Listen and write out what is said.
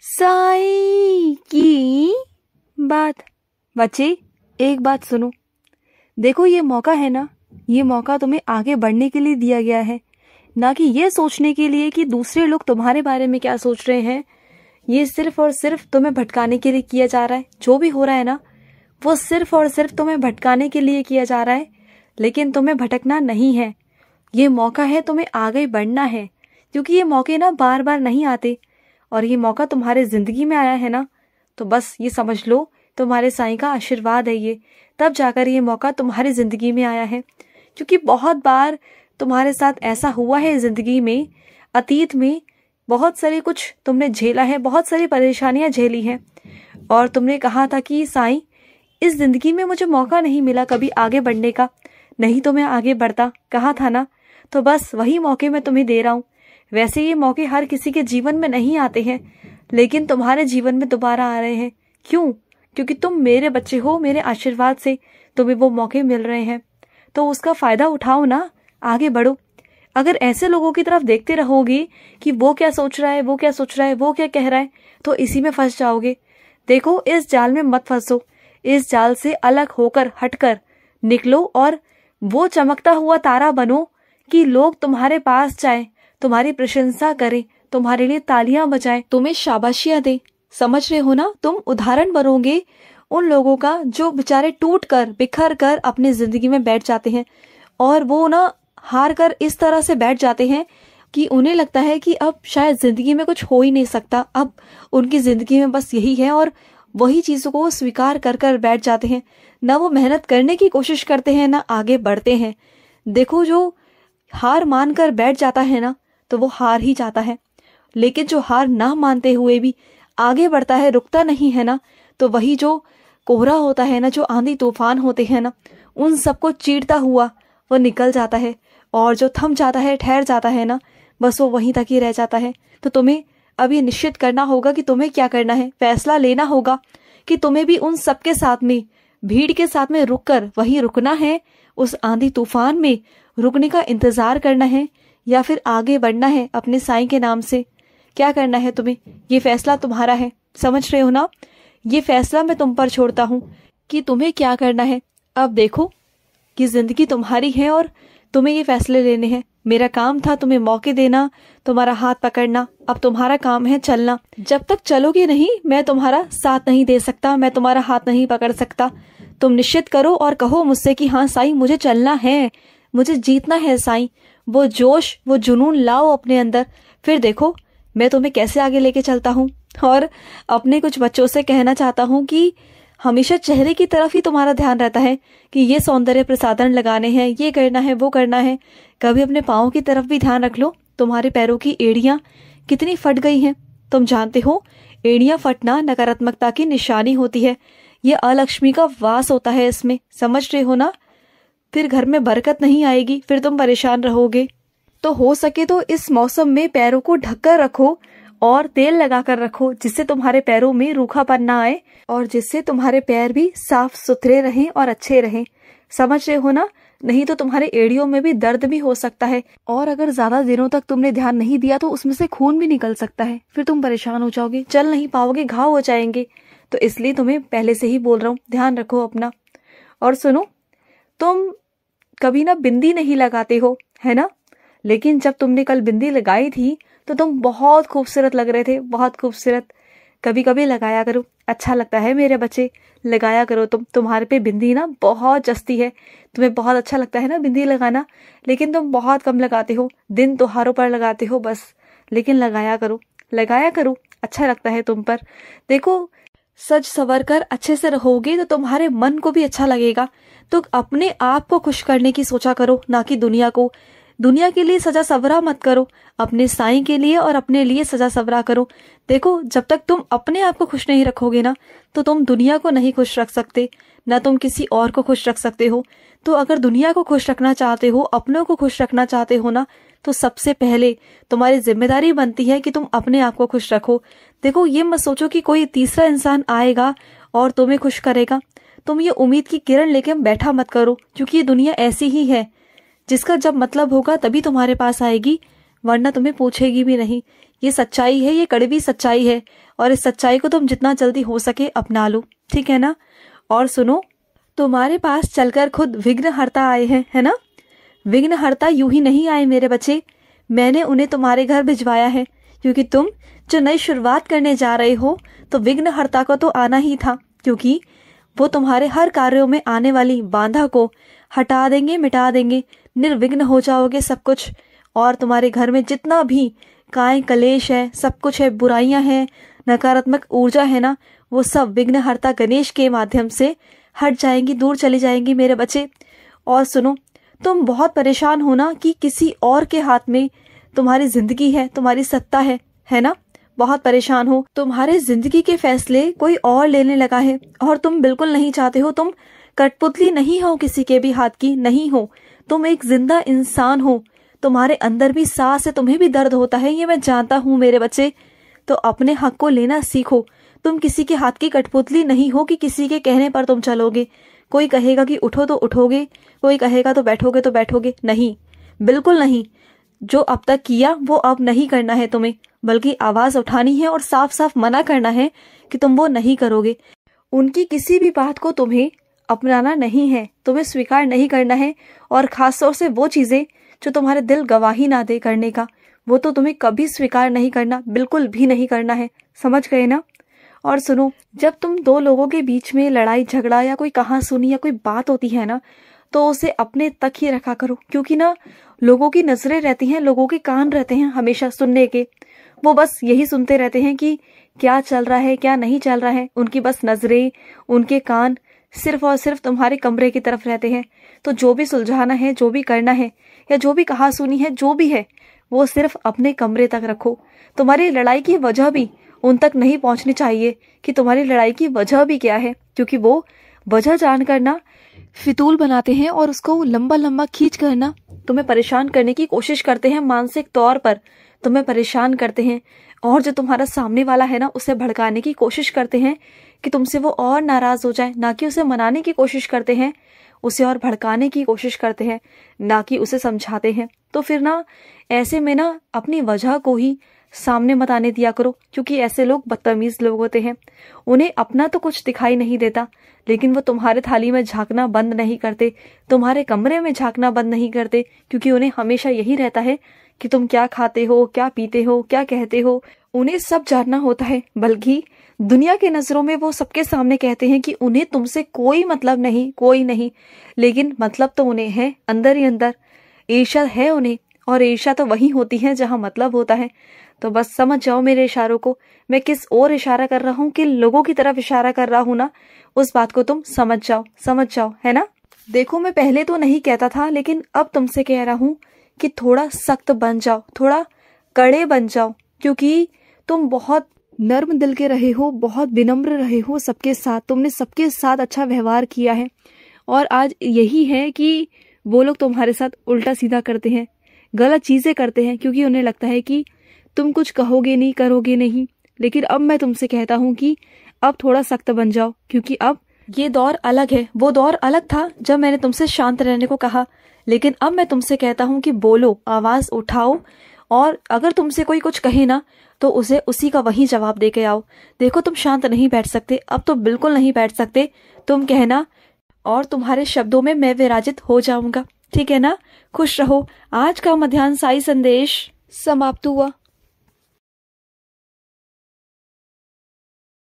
साई की बात। बच्चे एक बात सुनो, देखो ये मौका है ना, ये मौका तुम्हें आगे बढ़ने के लिए दिया गया है, ना कि ये सोचने के लिए कि दूसरे लोग तुम्हारे बारे में क्या सोच रहे हैं। ये सिर्फ और सिर्फ तुम्हें भटकाने के लिए किया जा रहा है। जो भी हो रहा है ना, वो सिर्फ और सिर्फ तुम्हें भटकाने के लिए किया जा रहा है, लेकिन तुम्हें भटकना नहीं है। ये मौका है, तुम्हें आगे बढ़ना है, क्योंकि ये मौके ना बार बार नहीं आते। और ये मौका तुम्हारे जिंदगी में आया है ना, तो बस ये समझ लो तुम्हारे साईं का आशीर्वाद है ये, तब जाकर ये मौका तुम्हारी जिंदगी में आया है। क्योंकि बहुत बार तुम्हारे साथ ऐसा हुआ है जिंदगी में, अतीत में बहुत सारे कुछ तुमने झेला है, बहुत सारी परेशानियां झेली हैं, और तुमने कहा था कि साईं इस जिंदगी में मुझे मौका नहीं मिला कभी आगे बढ़ने का, नहीं तो मैं आगे बढ़ता, कहा था ना। तो बस वही मौके मैं तुम्हें दे रहा हूँ। वैसे ये मौके हर किसी के जीवन में नहीं आते हैं, लेकिन तुम्हारे जीवन में दोबारा आ रहे हैं। क्यों? क्योंकि तुम मेरे बच्चे हो, मेरे आशीर्वाद से तुम्हें वो मौके मिल रहे हैं, तो उसका फायदा उठाओ ना, आगे बढ़ो। अगर ऐसे लोगों की तरफ देखते रहोगे कि वो क्या सोच रहा है, वो क्या सोच रहा है, वो क्या कह रहा है, तो इसी में फंस जाओगे। देखो, इस जाल में मत फंसो, इस जाल से अलग होकर हटकर निकलो और वो चमकता हुआ तारा बनो कि लोग तुम्हारे पास जाएं, तुम्हारी प्रशंसा करें, तुम्हारे लिए तालियां बजाएं, तुम्हें शाबाशियां दें। समझ रहे हो ना? तुम उदाहरण बनोगे उन लोगों का जो बेचारे टूट कर बिखर कर अपनी जिंदगी में बैठ जाते हैं, और वो ना हार कर इस तरह से बैठ जाते हैं कि उन्हें लगता है कि अब शायद जिंदगी में कुछ हो ही नहीं सकता, अब उनकी जिंदगी में बस यही है, और वही चीजों को स्वीकार कर कर बैठ जाते हैं। ना वो मेहनत करने की कोशिश करते हैं, ना आगे बढ़ते हैं। देखो, जो हार मान कर बैठ जाता है ना, तो वो हार ही जाता है, लेकिन जो हार ना मानते हुए भी आगे बढ़ता है, रुकता नहीं है ना, तो वही जो कोहरा होता है ना, जो आंधी तूफान होते हैं ना, उन सबको चीरता हुआ वो निकल जाता है, और जो थम जाता है, ठहर जाता है ना, बस वो वहीं तक ही रह जाता है। तो तुम्हें अब ये निश्चित करना होगा कि तुम्हें क्या करना है। फैसला लेना होगा कि तुम्हें भी उन सबके साथ में, भीड़ के साथ में रुककर वहीं रुकना है, उस आंधी तूफान में रुकने का इंतजार करना है, या फिर आगे बढ़ना है अपने साईं के नाम से। क्या करना है तुम्हें, ये फैसला तुम्हारा है। समझ रहे हो ना? ये फैसला मैं तुम पर छोड़ता हूँ कि तुम्हें क्या करना है। अब देखो कि जिंदगी तुम्हारी है और तुम्हें ये फैसले लेने हैं। मेरा काम था तुम्हें मौके देना, तुम्हारा हाथ पकड़ना, अब तुम्हारा काम है चलना। जब तक चलोगे नहीं, मैं तुम्हारा साथ नहीं दे सकता, मैं तुम्हारा हाथ नहीं पकड़ सकता। तुम निश्चित करो और कहो मुझसे कि हाँ साईं, मुझे चलना है, मुझे जीतना है साईं। वो जोश, वो जुनून लाओ अपने अंदर, फिर देखो मैं तुम्हें कैसे आगे लेके चलता हूँ। और अपने कुछ बच्चों से कहना चाहता हूँ कि हमेशा चेहरे की तरफ ही तुम्हारा ध्यान रहता है कि ये सौंदर्य प्रसाधन लगाने हैं, ये करना है, वो करना है। कभी अपने पाँव की तरफ भी ध्यान रख लो। तुम्हारे पैरों की एड़ियां कितनी फट गई हैं, तुम जानते हो? एड़ियां फटना नकारात्मकता की निशानी होती है, ये अलक्ष्मी का वास होता है इसमें। समझ रहे हो ना? फिर घर में बरकत नहीं आएगी, फिर तुम परेशान रहोगे। तो हो सके तो इस मौसम में पैरों को ढककर रखो और तेल लगाकर रखो, जिससे तुम्हारे पैरों में रूखापन ना आए और जिससे तुम्हारे पैर भी साफ सुथरे रहें और अच्छे रहें। समझ रहे हो ना? नहीं तो तुम्हारे एड़ियों में भी दर्द भी हो सकता है, और अगर ज्यादा दिनों तक तुमने ध्यान नहीं दिया तो उसमें से खून भी निकल सकता है, फिर तुम परेशान हो जाओगे, चल नहीं पाओगे, घाव हो जाएंगे। तो इसलिए तुम्हें पहले से ही बोल रहा हूँ, ध्यान रखो अपना। और सुनो, तुम कभी ना बिंदी नहीं लगाते हो, है ना? लेकिन जब तुमने कल बिंदी लगाई थी तो तुम बहुत खूबसूरत लग रहे थे, बहुत खूबसूरत। कभी कभी लगाया करो, अच्छा लगता है मेरे बच्चे, लगाया करो। तुम्हारे पे बिंदी ना बहुत जचती है, तुम्हें बहुत अच्छा लगता है ना बिंदी लगाना, लेकिन तुम बहुत कम लगाते हो, दिन त्योहारों पर लगाते हो बस। लेकिन लगाया करो, लगाया करो, अच्छा लगता है तुम पर। देखो, सज सवर कर अच्छे से रहोगे तो तुम्हारे मन को भी अच्छा लगेगा। तो अपने आप को खुश करने की सोचा करो, ना कि दुनिया को। दुनिया के लिए सजा सवरा मत करो, अपने साईं के लिए और अपने लिए सजा सवरा करो। देखो, जब तक तुम अपने आप को खुश नहीं रखोगे ना, तो तुम दुनिया को नहीं खुश रख सकते, ना तुम किसी और को खुश रख सकते हो। तो अगर दुनिया को खुश रखना चाहते हो, अपनों को खुश रखना चाहते हो ना, तो सबसे पहले तुम्हारी जिम्मेदारी बनती है कि तुम अपने आप को खुश रखो। देखो, ये मत सोचो कि कोई तीसरा इंसान आएगा और तुम्हें खुश करेगा। तुम ये उम्मीद की किरण लेके बैठा मत करो, क्योंकि ये दुनिया ऐसी ही है, जिसका जब मतलब होगा तभी तुम्हारे पास आएगी, वरना तुम्हें पूछेगी भी नहीं। ये सच्चाई है, ये कड़वी सच्चाई है, और इस सच्चाई को तुम जितना जल्दी हो सके अपना लो, ठीक है ना। और सुनो, तुम्हारे पास चलकर खुद विघ्नहर्ता आए हैं, है ना। विघ्नहर्ता यूं ही नहीं आए मेरे बच्चे, मैंने उन्हें तुम्हारे घर भिजवाया है, क्योंकि तुम जो नई शुरुआत करने जा रहे हो तो विघ्नहर्ता को तो आना ही था, क्योंकि वो तुम्हारे हर कार्यों में आने वाली बाधा को हटा देंगे, मिटा देंगे, निर्विघ्न हो जाओगे सब कुछ। और तुम्हारे घर में जितना भी काय कलेश है, सब कुछ है, बुराइयां हैं, नकारात्मक ऊर्जा है ना, वो सब विघ्नहर्ता गणेश के माध्यम से हट जाएंगी, दूर चली जाएंगी मेरे बच्चे। और सुनो, तुम बहुत परेशान हो ना कि किसी और के हाथ में तुम्हारी जिंदगी है, तुम्हारी सत्ता है ना। बहुत परेशान हो, तुम्हारे जिंदगी के फैसले कोई और लेने लगा है और तुम बिल्कुल नहीं चाहते हो। तुम कठपुतली नहीं हो किसी के भी हाथ की, नहीं हो, तुम एक जिंदा इंसान हो, तुम्हारे अंदर भी सांस है, तुम्हें भी दर्द होता है, ये मैं जानता हूँ मेरे बच्चे। तो अपने हक को लेना सीखो, तुम किसी के हाथ की कठपुतली नहीं हो कि किसी के कहने पर तुम चलोगे। कोई कहेगा कि उठो तो उठोगे, कोई कहेगा तो बैठोगे, नहीं, बिल्कुल नहीं। जो अब तक किया वो अब नहीं करना है तुम्हें, बल्कि आवाज उठानी है और साफ साफ मना करना है कि तुम वो नहीं करोगे। उनकी किसी भी बात को तुम्हें अपनाना नहीं है, तुम्हें स्वीकार नहीं करना है, और खासतौर से वो चीजें जो तुम्हारे दिल गवाही ना दे करने का, वो तो तुम्हें कभी स्वीकार नहीं करना, बिल्कुल भी नहीं करना है, समझ गए ना। और सुनो, जब तुम दो लोगों के बीच में लड़ाई झगड़ा या कोई कहासुनी या कोई बात होती है ना, तो उसे अपने तक ही रखा करो, क्योंकि ना लोगों की नजरें रहती हैं, लोगों के कान रहते हैं हमेशा सुनने के, वो बस यही सुनते रहते हैं कि क्या चल रहा है क्या नहीं चल रहा है। उनकी बस नजरें, उनके कान सिर्फ और सिर्फ तुम्हारे कमरे की तरफ रहते हैं। तो जो भी सुलझाना है, जो भी करना है, या जो भी कहासुनी है, जो भी है, वो सिर्फ अपने कमरे तक रखो। तुम्हारी लड़ाई की वजह भी उन तक नहीं पहुंचनी चाहिए कि तुम्हारी लड़ाई की वजह भी क्या है, क्योंकि वो वजह जानकर ना फितूल बनाते हैं और उसको लंबा लंबा खींच कर ना तुम्हें परेशान करने की कोशिश करते हैं, मानसिक तौर पर तुम्हें परेशान करते हैं। और जो तुम्हारा सामने वाला है ना, उसे भड़काने की कोशिश करते हैं कि तुमसे वो और नाराज हो जाए, ना कि उसे मनाने की कोशिश करते हैं, उसे और भड़काने की कोशिश करते हैं, ना कि उसे समझाते हैं। तो फिर ना ऐसे में ना अपनी वजह को ही सामने मत आने दिया करो, क्योंकि ऐसे लोग बदतमीज लोग होते हैं। उन्हें अपना तो कुछ दिखाई नहीं देता, लेकिन वो तुम्हारे थाली में झांकना बंद नहीं करते, तुम्हारे कमरे में झांकना बंद नहीं करते, क्योंकि उन्हें हमेशा यही रहता है कि तुम क्या खाते हो, क्या पीते हो, क्या कहते हो, उन्हें सब जानना होता है। बल्कि दुनिया की नजरों में वो सबके सामने कहते हैं कि उन्हें तुमसे कोई मतलब नहीं, कोई नहीं, लेकिन मतलब तो उन्हें है, अंदर ही अंदर ईर्ष्या है उन्हें, और ईर्ष्या तो वही होती है जहां मतलब होता है। तो बस समझ जाओ मेरे इशारों को, मैं किस ओर इशारा कर रहा हूँ, किन लोगों की तरफ इशारा कर रहा हूँ ना, उस बात को तुम समझ जाओ, है ना। देखो, मैं पहले तो नहीं कहता था, लेकिन अब तुमसे कह रहा हूँ कि थोड़ा सख्त बन जाओ, थोड़ा कड़े बन जाओ, क्योंकि तुम बहुत नर्म दिल के रहे हो, बहुत विनम्र रहे हो सबके साथ, तुमने सबके साथ अच्छा व्यवहार किया है। और आज यही है कि वो लोग तुम्हारे साथ उल्टा सीधा करते हैं, गलत चीजें करते हैं, क्योंकि उन्हें लगता है कि तुम कुछ कहोगे नहीं, करोगे नहीं। लेकिन अब मैं तुमसे कहता हूँ कि अब थोड़ा सख्त बन जाओ, क्योंकि अब ये दौर अलग है। वो दौर अलग था जब मैंने तुमसे शांत रहने को कहा, लेकिन अब मैं तुमसे कहता हूँ कि बोलो, आवाज उठाओ, और अगर तुमसे कोई कुछ कहे ना, तो उसे उसी का वही जवाब दे के आओ। देखो, तुम शांत नहीं बैठ सकते, अब तो बिल्कुल नहीं बैठ सकते, तुम कहना और तुम्हारे शब्दों में मैं विराजित हो जाऊंगा, ठीक है ना। खुश रहो। आज का मध्याह्न साई संदेश समाप्त हुआ।